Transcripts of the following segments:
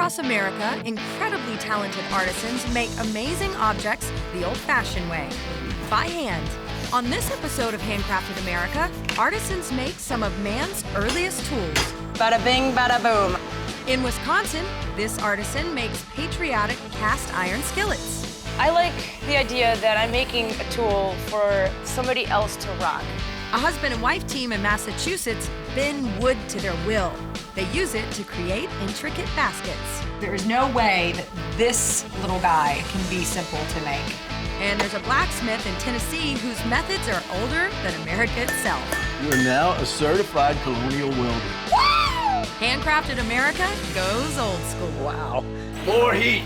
across America, incredibly talented artisans make amazing objects the old-fashioned way, by hand. On this episode of Handcrafted America, artisans make some of man's earliest tools. Bada bing, bada boom. In Wisconsin, this artisan makes patriotic cast iron skillets. I like the idea that I'm making a tool for somebody else to rock. A husband and wife team in Massachusetts bend wood to their will. They use it to create intricate baskets. There is no way that this little guy can be simple to make. And there's a blacksmith in Tennessee whose methods are older than America itself. You are now a certified colonial welder. Woo! Handcrafted America goes old school. Wow. More heat.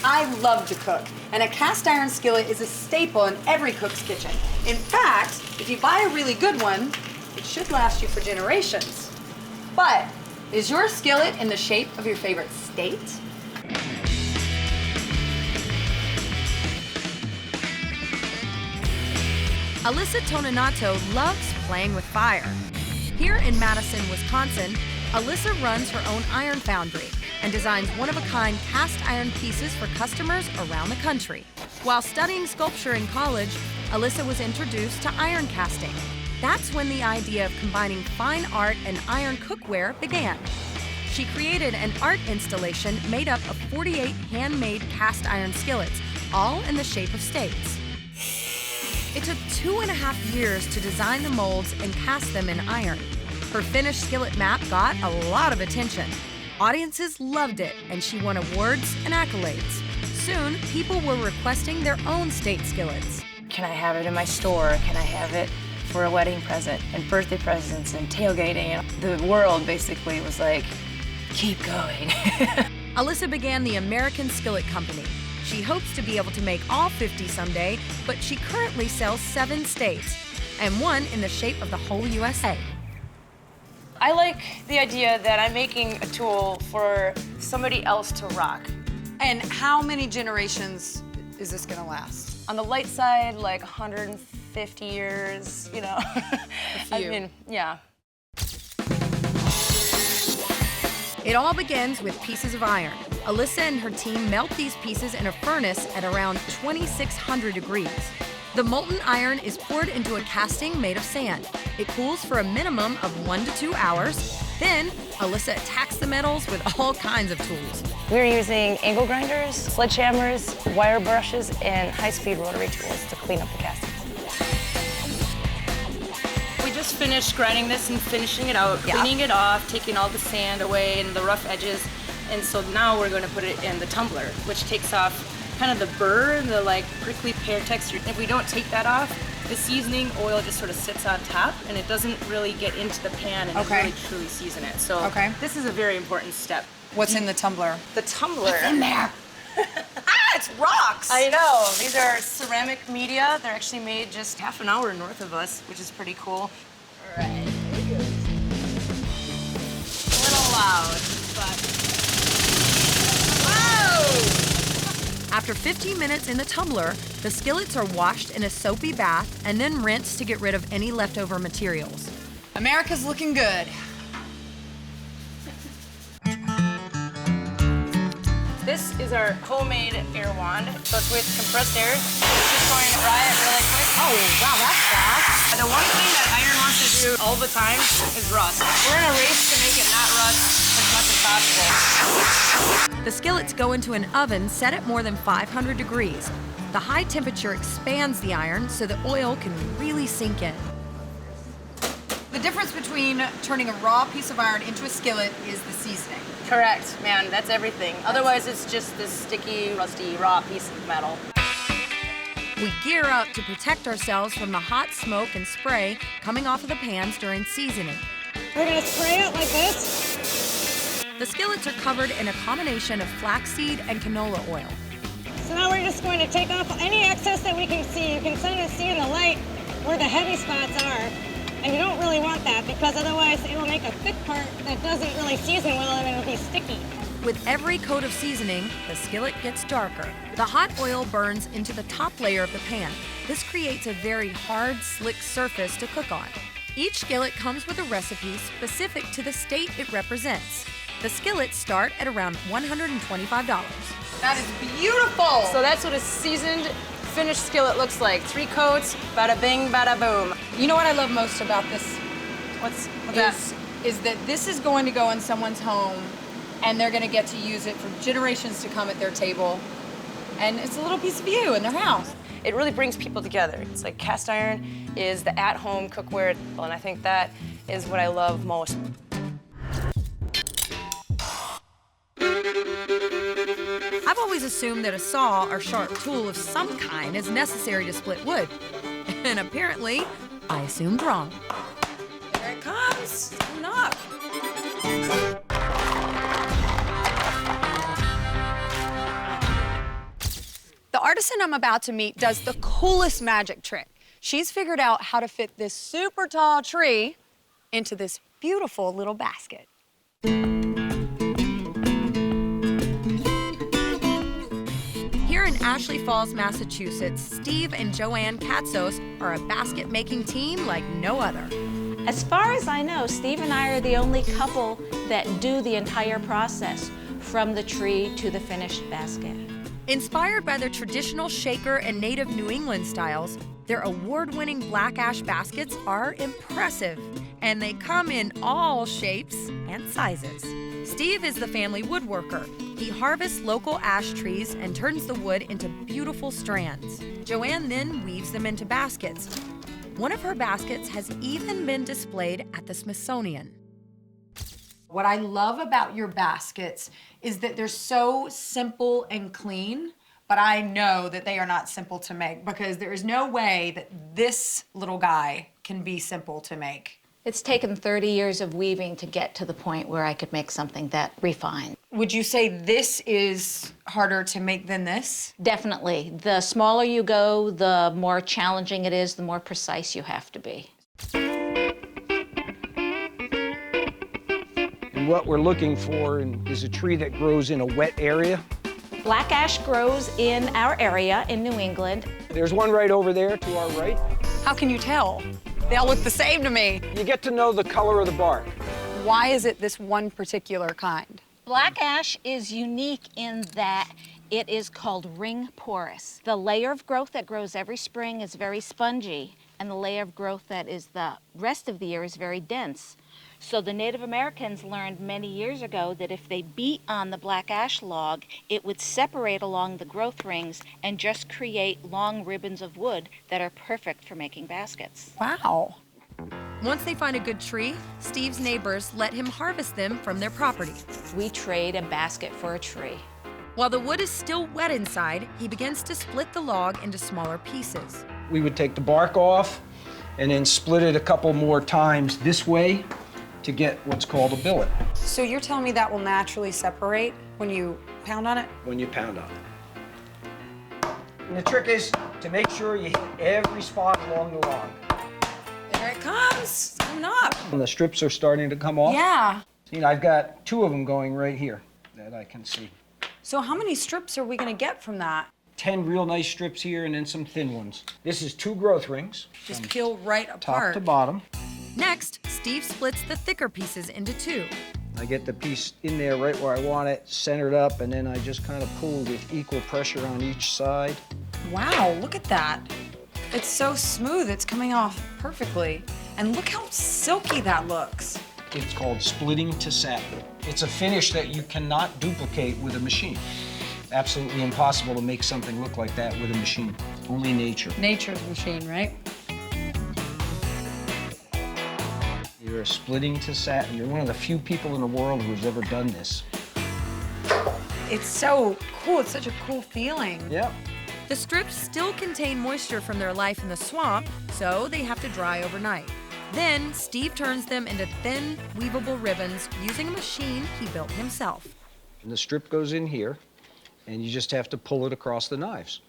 I love to cook, and a cast iron skillet is a staple in every cook's kitchen. In fact, if you buy a really good one, it should last you for generations. But is your skillet in the shape of your favorite state? Alyssa Toninato loves playing with fire. Here in Madison, Wisconsin, Alyssa runs her own iron foundry and designs one-of-a-kind cast iron pieces for customers around the country. While studying sculpture in college, Alyssa was introduced to iron casting. That's when the idea of combining fine art and iron cookware began. She created an art installation made up of 48 handmade cast iron skillets, all in the shape of states. It took 2.5 years to design the molds and cast them in iron. Her finished skillet map got a lot of attention. Audiences loved it, and she won awards and accolades. Soon, people were requesting their own state skillets. Can I have it in my store? Can I have it for a wedding present and birthday presents and tailgating? The world basically was like, keep going. Alyssa began the American Skillet Company. She hopes to be able to make all 50 someday, but she currently sells 7 states, and one in the shape of the whole USA. I like the idea that I'm making a tool for somebody else to rock. And how many generations is this gonna last? On the light side, like 150 years, you know. A few. I mean, yeah. It all begins with pieces of iron. Alyssa and her team melt these pieces in a furnace at around 2,600 degrees. The molten iron is poured into a casting made of sand. It cools for a minimum of 1 to 2 hours. Then, Alyssa attacks the metals with all kinds of tools. We're using angle grinders, sledgehammers, wire brushes, and high-speed rotary tools to clean up the castings. We just finished grinding this and finishing it out, cleaning it off, taking all the sand away and the rough edges. And so now we're going to put it in the tumbler, which takes off kind of the burr, the like prickly pear texture. If we don't take that off, the seasoning oil just sort of sits on top and it doesn't really get into the pan and really truly season it. So this is a very important step. What's in the tumbler? The tumbler. What's in there? It's rocks! I know. These are ceramic media. They're actually made just half an hour north of us, which is pretty cool. All right. A little loud, but... After 15 minutes in the tumbler, the skillets are washed in a soapy bath and then rinsed to get rid of any leftover materials. America's looking good. This is our homemade air wand. So it's with compressed air. It's just going to dry it really quick. Oh, wow, that's fast. The one thing that iron wants to do all the time is rust. We're in a race to make it not rust as much as possible. The skillets go into an oven set at more than 500 degrees. The high temperature expands the iron so the oil can really sink in. The difference between turning a raw piece of iron into a skillet is the seasoning. Correct, man, that's everything. Otherwise, it's just this sticky, rusty, raw piece of metal. We gear up to protect ourselves from the hot smoke and spray coming off of the pans during seasoning. We're gonna spray it like this. The skillets are covered in a combination of flaxseed and canola oil. So now we're just going to take off any excess that we can see. You can kind of see in the light where the heavy spots are. And you don't really want that because otherwise it'll make a thick part that doesn't really season well and it'll be sticky. With every coat of seasoning, the skillet gets darker. The hot oil burns into the top layer of the pan. This creates a very hard, slick surface to cook on. Each skillet comes with a recipe specific to the state it represents. The skillets start at around $125. That is beautiful. So that's what a seasoned, finished skillet looks like. 3 coats, bada bing, bada boom. You know what I love most about this? What's that? Is that this is going to go in someone's home and they're going to get to use it for generations to come at their table. And it's a little piece of you in their house. It really brings people together. It's like cast iron is the at-home cookware, and I think that is what I love most. I've always assumed that a saw or sharp tool of some kind is necessary to split wood. And apparently, I assumed wrong. There it comes. Coming up. The artisan I'm about to meet does the coolest magic trick. She's figured out how to fit this super tall tree into this beautiful little basket. Here in Ashley Falls, Massachusetts, Steve and Joanne Katsos are a basket-making team like no other. As far as I know, Steve and I are the only couple that do the entire process from the tree to the finished basket. Inspired by their traditional shaker and native New England styles, their award-winning black ash baskets are impressive, and they come in all shapes and sizes. Steve is the family woodworker. He harvests local ash trees and turns the wood into beautiful strands. Joanne then weaves them into baskets. One of her baskets has even been displayed at the Smithsonian. What I love about your baskets is that they're so simple and clean, but I know that they are not simple to make because there is no way that this little guy can be simple to make. It's taken 30 years of weaving to get to the point where I could make something that refined. Would you say this is harder to make than this? Definitely. The smaller you go, the more challenging it is, the more precise you have to be. And what we're looking for is a tree that grows in a wet area. Black ash grows in our area in New England. There's one right over there to our right. How can you tell? They all look the same to me. You get to know the color of the bark. Why is it this one particular kind? Black ash is unique in that it is called ring porous. The layer of growth that grows every spring is very spongy, and the layer of growth that is the rest of the year is very dense. So the Native Americans learned many years ago that if they beat on the black ash log, it would separate along the growth rings and just create long ribbons of wood that are perfect for making baskets. Wow. Once they find a good tree, Steve's neighbors let him harvest them from their property. We trade a basket for a tree. While the wood is still wet inside, he begins to split the log into smaller pieces. We would take the bark off and then split it a couple more times this way to get what's called a billet. So you're telling me that will naturally separate when you pound on it? When you pound on it. And the trick is to make sure you hit every spot along the log. There it comes. It's coming up. And the strips are starting to come off. Yeah. You know, I've got 2 of them going right here that I can see. So how many strips are we gonna get from that? 10 real nice strips here and then some thin ones. This is 2 growth rings. Just peel right Top apart. to bottom. Next, Steve splits the thicker pieces into 2. I get the piece in there right where I want it, centered up, and then I just kind of pull with equal pressure on each side. Wow, look at that. It's so smooth, it's coming off perfectly. And look how silky that looks. It's called splitting to satin. It's a finish that you cannot duplicate with a machine. Absolutely impossible to make something look like that with a machine. Only nature. Nature's machine, right? You're a splitting to satin. You're one of the few people in the world who's ever done this. It's so cool, it's such a cool feeling. Yep. The strips still contain moisture from their life in the swamp, so they have to dry overnight. Then, Steve turns them into thin, weavable ribbons using a machine he built himself. And the strip goes in here, and you just have to pull it across the knives.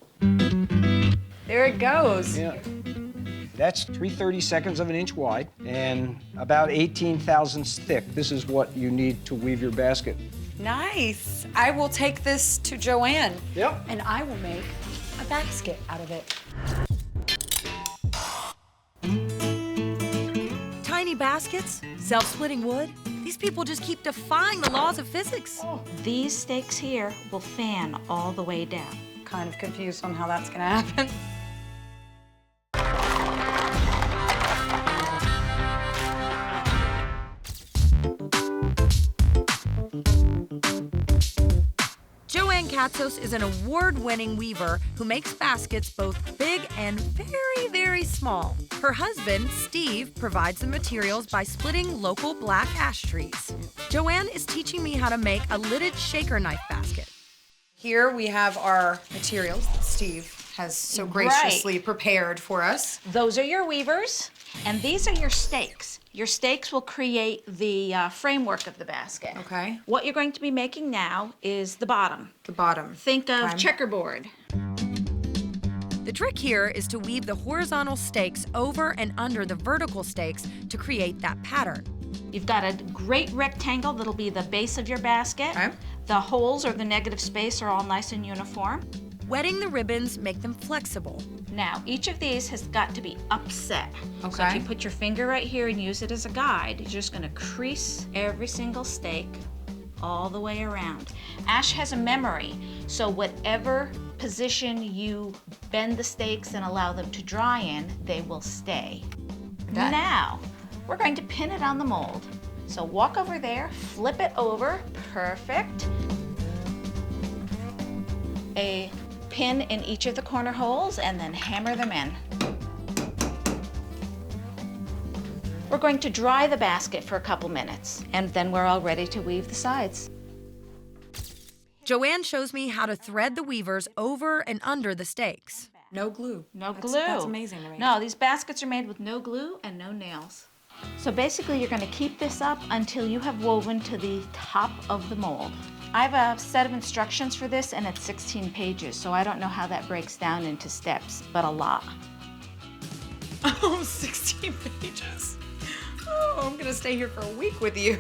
There it goes. Yeah. That's 3/32 of an inch wide and about 18 thousandths thick. This is what you need to weave your basket. Nice. I will take this to Joanne. Yep. And I will make a basket out of it. Tiny baskets, self-splitting wood. These people just keep defying the laws of physics. These stakes here will fan all the way down. Kind of confused on how that's gonna happen. Joanne Katsos is an award-winning weaver who makes baskets both big and very, very small. Her husband, Steve, provides the materials by splitting local black ash trees. Joanne is teaching me how to make a lidded shaker knife basket. Here we have our materials that Steve has so graciously prepared for us. Those are your weavers, and these are your stakes. Your stakes will create the framework of the basket. Okay. What you're going to be making now is the bottom. The bottom. Think of Okay. checkerboard. The trick here is to weave the horizontal stakes over and under the vertical stakes to create that pattern. You've got a great rectangle that'll be the base of your basket. Okay. The holes or the negative space are all nice and uniform. Wetting the ribbons make them flexible. Now, each of these has got to be upset. So if Okay. you put your finger right here and use it as a guide, you're just gonna crease every single stake all the way around. Ash has a memory, so whatever position you bend the stakes and allow them to dry in, they will stay. Done. Now, we're going to pin it on the mold. So walk over there, flip it over, perfect. A pin in each of the corner holes and then hammer them in. We're going to dry the basket for a couple minutes and then we're all ready to weave the sides. Joanne shows me how to thread the weavers over and under the stakes. No glue. No glue. That's amazing to me. No, these baskets are made with no glue and no nails. So basically you're going to keep this up until you have woven to the top of the mold. I have a set of instructions for this and it's 16 pages, so I don't know how that breaks down into steps, but a lot. Oh, 16 pages. Oh, I'm gonna stay here for a week with you.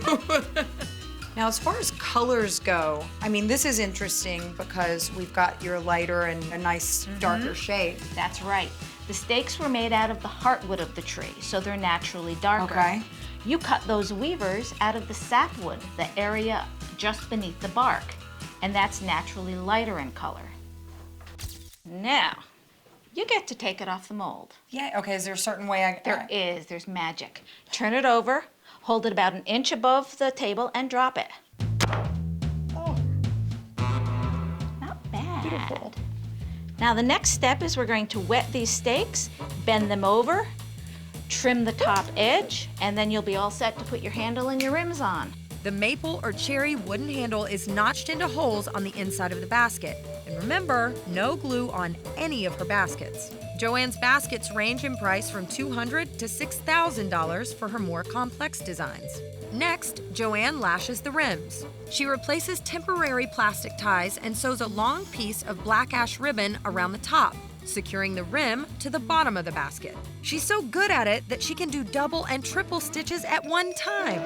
Now, as far as colors go, I mean, this is interesting because we've got your lighter and a nice darker shade. That's right. The stakes were made out of the heartwood of the tree, so they're naturally darker. Okay. You cut those weavers out of the sapwood, the area just beneath the bark, and that's naturally lighter in color. Now, you get to take it off the mold. Yeah, okay, is there a certain way There's magic. Turn it over, hold it about 1 inch above the table, and drop it. Oh, Not bad. beautiful. Now the next step is we're going to wet these stakes, bend them over, trim the top edge, and then you'll be all set to put your handle and your rims on. The maple or cherry wooden handle is notched into holes on the inside of the basket. And remember, no glue on any of her baskets. Joanne's baskets range in price from $200 to $6,000 for her more complex designs. Next, Joanne lashes the rims. She replaces temporary plastic ties and sews a long piece of black ash ribbon around the top, securing the rim to the bottom of the basket. She's so good at it that she can do double and triple stitches at one time.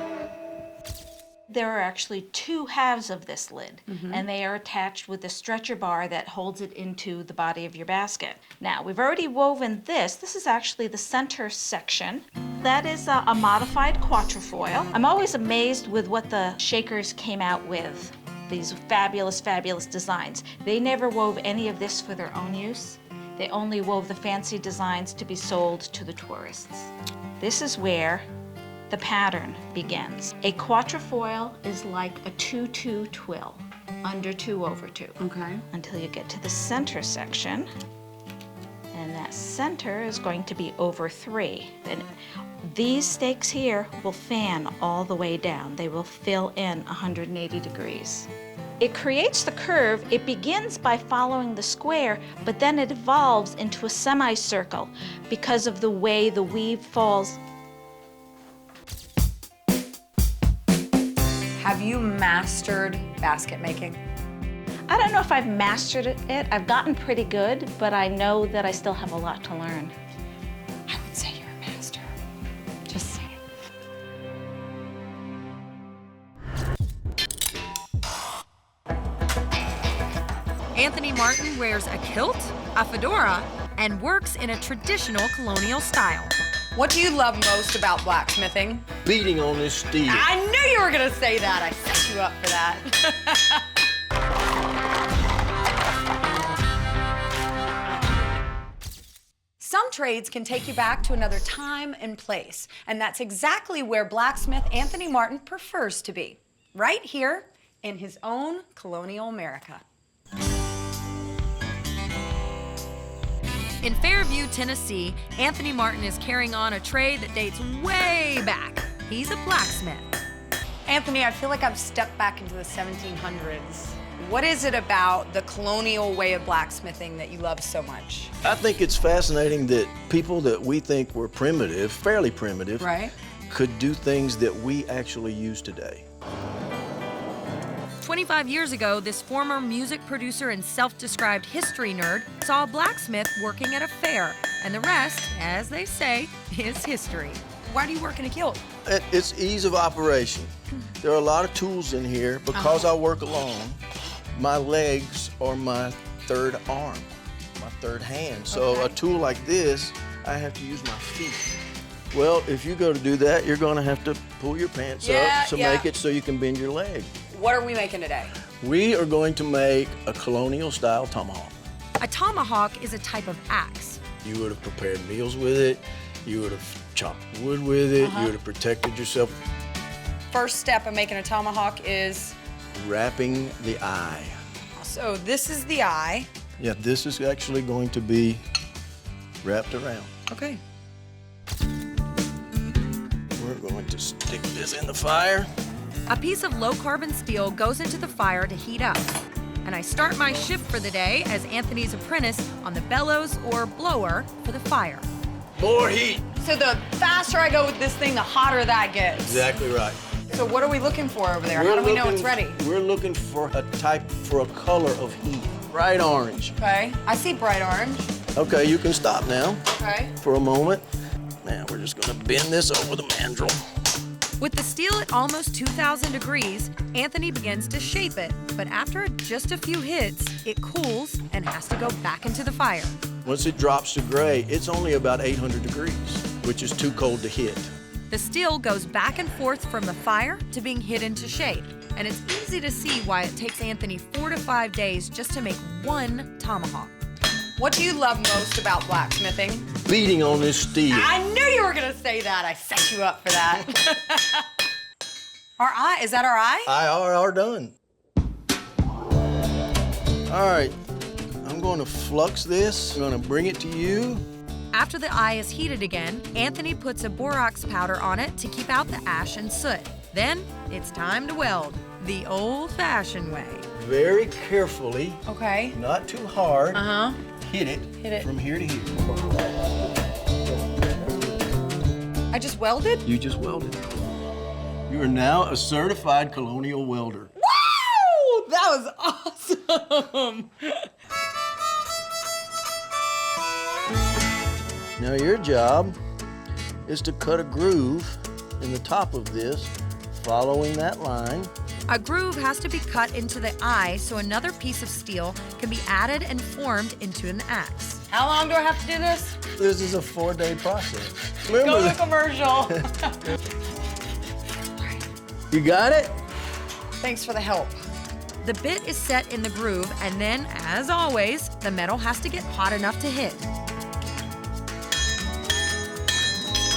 There are actually 2 halves of this lid, and they are attached with a stretcher bar that holds it into the body of your basket. Now, we've already woven this. This is actually the center section. That is a modified quatrefoil. I'm always amazed with what the shakers came out with, these fabulous, fabulous designs. They never wove any of this for their own use. They only wove the fancy designs to be sold to the tourists. This is where the pattern begins. A quatrefoil is like a 2-2 twill, under 2 over 2. Okay. Until you get to the center section, and that center is going to be over 3. Then these stakes here will fan all the way down. They will fill in 180 degrees. It creates the curve. It begins by following the square, but then it evolves into a semicircle because of the way the weave falls. Have you mastered basket making? I don't know if I've mastered it. I've gotten pretty good, but I know that I still have a lot to learn. I would say you're a master. Just saying. Anthony Martin wears a kilt, a fedora, and works in a traditional colonial style. What do you love most about blacksmithing? Beating on this steel. I knew you were gonna say that. I set you up for that. Some trades can take you back to another time and place, and that's exactly where blacksmith Anthony Martin prefers to be, right here in his own colonial America. In Fairview, Tennessee, Anthony Martin is carrying on a trade that dates way back. He's a blacksmith. Anthony, I feel like I've stepped back into the 1700s. What is it about the colonial way of blacksmithing that you love so much? I think it's fascinating that people that we think were primitive, fairly primitive, Right. could do things that we actually use today. 25 years ago, this former music producer and self-described history nerd saw a blacksmith working at a fair, and the rest, as they say, is history. Why do you work in a kilt? It's ease of operation. There are a lot of tools in here. Because I work alone, my legs are my third arm, my third hand. So a tool like this, I have to use my feet. Well, if you go to do that, you're gonna have to pull your pants up to make it so you can bend your leg. What are we making today? We are going to make a colonial style tomahawk. A tomahawk is a type of axe. You would have prepared meals with it. You would have chopped wood with it. You would have protected yourself. First step of making a tomahawk is? Wrapping the eye. So this is the eye. Yeah, this is actually going to be wrapped around. Okay. We're going to stick this in the fire. A piece of low-carbon steel goes into the fire to heat up. And I start my shift for the day as Anthony's apprentice on the bellows or blower for the fire. More heat. So the faster I go with this thing, the hotter that gets. Exactly right. So what are we looking for over there? How do we know it's ready? We're looking for a color of heat. Bright orange. Okay, I see bright orange. Okay, you can stop now Okay. for a moment. Now we're just gonna bend this over the mandrel. With the steel at almost 2,000 degrees, Anthony begins to shape it, but after just a few hits, it cools and has to go back into the fire. Once it drops to gray, it's only about 800 degrees, which is too cold to hit. The steel goes back and forth from the fire to being hit into shape, and it's easy to see why it takes Anthony 4 to 5 days just to make one tomahawk. What do you love most about blacksmithing? Beating on this steel. I knew you were gonna say that. I set you up for that. Our eye, is that our eye? are done. All right, I'm going to flux this. I'm going to bring it to you. After the eye is heated again, Anthony puts a borax powder on it to keep out the ash and soot. Then it's time to weld, the old-fashioned way. Very carefully, Okay. not too hard. Uh-huh. Hit it from here to here. I just welded? You just welded. You are now a certified colonial welder. Wow! That was awesome! Now your job is to cut a groove in the top of this, following that line. A groove has to be cut into the eye so another piece of steel can be added and formed into an axe. How long do I have to do this? This is a 4-day process. Go Remember to that. commercial. You got it? Thanks for the help. The bit is set in the groove, and then, as always, the metal has to get hot enough to hit.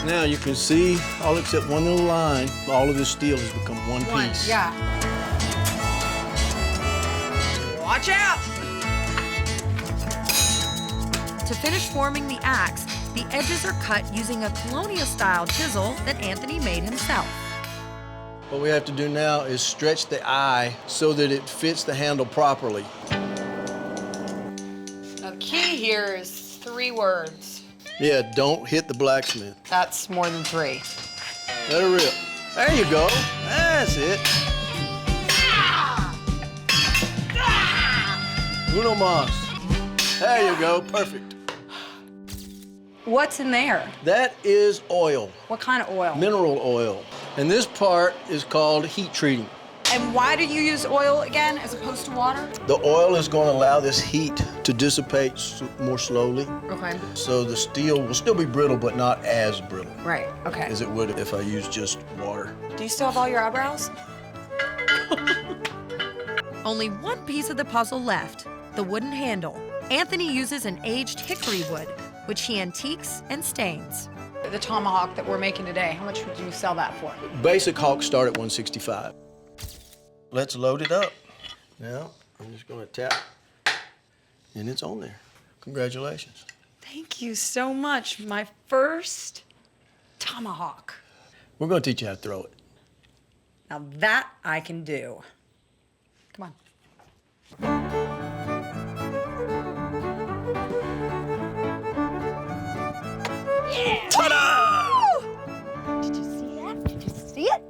Now you can see, all except one little line, all of this steel has become one piece. Yeah. Watch out! To finish forming the axe, the edges are cut using a colonial-style chisel that Anthony made himself. What we have to do now is stretch the eye so that it fits the handle properly. Now the key here is 3 words. Yeah, don't hit the blacksmith. That's more than 3. Let her rip. There you go. That's it. Uno mas. There you go. Perfect. What's in there? That is oil, What kind of oil? mineral oil. And this part is called heat treating. And why do you use oil again as opposed to water? The oil is going to allow this heat to dissipate more slowly. Okay. So the steel will still be brittle, but not as brittle Right, okay. as it would if I used just water. Do you still have all your eyebrows? Only one piece of the puzzle left, the wooden handle. Anthony uses an aged hickory wood, which he antiques and stains. The tomahawk that we're making today, how much would you sell that for? Basic hawks start at $165. Let's load it up. Now, I'm just gonna tap, and it's on there. Congratulations. Thank you so much. My first tomahawk. We're gonna teach you how to throw it. Now that I can do. Come on. Yeah! Ta-da! Did you see that? Did you see it?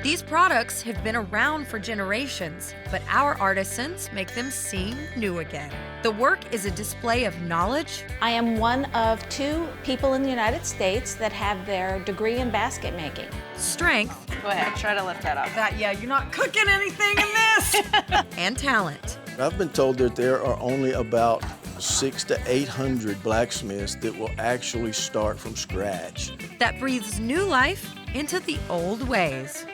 These products have been around for generations, but our artisans make them seem new again. The work is a display of knowledge. I am one of 2 people in the United States that have their degree in basket making. Strength Go ahead, try to lift that up. Yeah, you're not cooking anything in this. and talent. I've been told that there are only about 600 to 800 blacksmiths that will actually start from scratch. That breathes new life into the old ways.